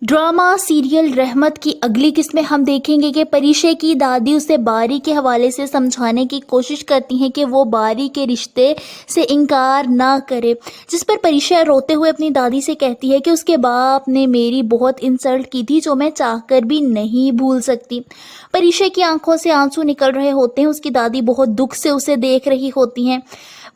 Drama serial रहमत की अगली किस्त में हम देखेंगे कि परिशे की दादी उसे बारी के हवाले से समझाने की कोशिश करती हैं कि वो बारी के रिश्ते से इनकार ना करे, जिस पर परिशा रोते हुए अपनी दादी से कहती है कि उसके बाप ने मेरी बहुत इंसल्ट की थी जो मैं चाहकर भी नहीं भूल सकती। परिशे की आंखों से आंसू निकल रहे होते हैं, उसकी दादी बहुत दुख से उसे देख रही होती हैं।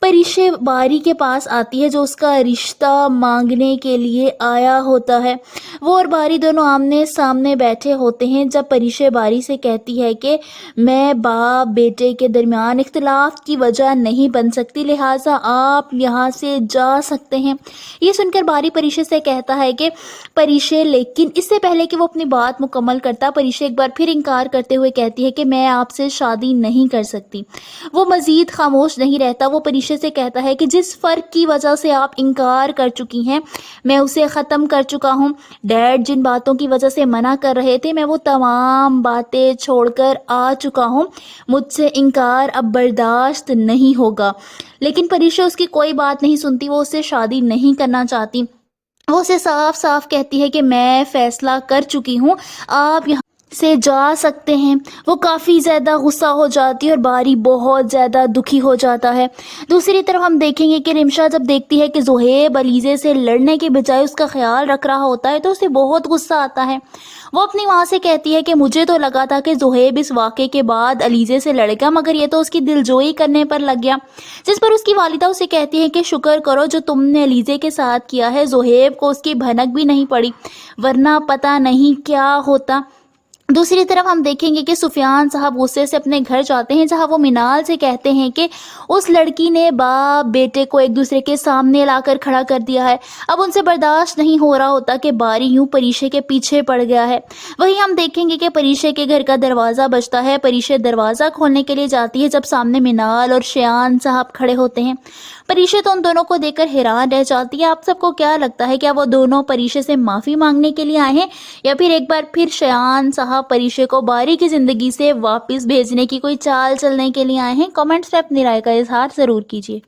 परिशे बारी के पास आती है जो उसका रिश्ता मांगने के लिए आया होता है। वो और बारी दोनों आमने सामने बैठे होते हैं जब परिशे बारी से कहती है कि मैं बाप बेटे के दरमियान इख्तिलाफ की वजह नहीं बन सकती, लिहाजा आप यहाँ से जा सकते हैं। ये सुनकर बारी परिशे से कहता है कि परिशे, लेकिन इससे पहले कि वो अपनी बात मुकम्मल करता, परिशे एक बार फिर इनकार करते हुए कहती है कि मैं आपसे शादी नहीं कर सकती। वो मज़ीद खामोश नहीं रहता। वो परिशे से कहता है कि जिस फ़र्क की वजह से आप इनकार कर चुकी हैं मैं उसे ख़त्म कर चुका हूँ। डैड जिन बातों की वजह से मना कर रहे थे मैं वो तमाम बातें छोड़कर आ चुका हूँ। मुझसे इनकार अब बर्दाश्त नहीं होगा। लेकिन परिशा उसकी कोई बात नहीं सुनती। वो उससे शादी नहीं करना चाहती। वो उसे साफ साफ कहती है कि मैं फ़ैसला कर चुकी हूँ, आप यहाँ से जा सकते हैं। वो काफ़ी ज़्यादा गुस्सा हो जाती है और बारी बहुत ज़्यादा दुखी हो जाता है। दूसरी तरफ हम देखेंगे कि रिमशा जब देखती है कि ज़ुहैब अलीज़े से लड़ने के बजाय उसका ख्याल रख रहा होता है तो उसे बहुत गुस्सा आता है। वो अपनी माँ से कहती है कि मुझे तो लगा था कि ज़ुहैब इस वाक़े के बाद अलीज़े से लड़ेगा, मगर ये तो उसकी दिलजोई करने पर लग गया। जिस पर उसकी वालिदा उसे कहती है कि शुक्र करो जो तुमने अलीज़े के साथ किया है, ज़ुहैब को उसकी भनक भी नहीं पड़ी, वरना पता नहीं क्या होता। दूसरी तरफ हम देखेंगे कि सुफियान साहब गुस्से से अपने घर जाते हैं जहां वो मिनाल से कहते हैं कि उस लड़की ने बाप बेटे को एक दूसरे के सामने लाकर खड़ा कर दिया है। अब उनसे बर्दाश्त नहीं हो रहा होता कि बारी यूं परिशे के पीछे पड़ गया है। वहीं हम देखेंगे कि परिशे के घर का दरवाज़ा बजता है। परिशे दरवाज़ा खोलने के लिए जाती है जब सामने मिनाल और शयान साहब खड़े होते हैं। परिशे तो उन दोनों को देखकर हैरान रह जाती है। आप सबको क्या लगता है, क्या वो दोनों परिशे से माफ़ी मांगने के लिए आए हैं या फिर एक बार फिर शयान साहब परिशे को बारी की ज़िंदगी से वापस भेजने की कोई चाल चलने के लिए आए हैं? कमेंट्स में अपनी राय का इजहार ज़रूर कीजिए।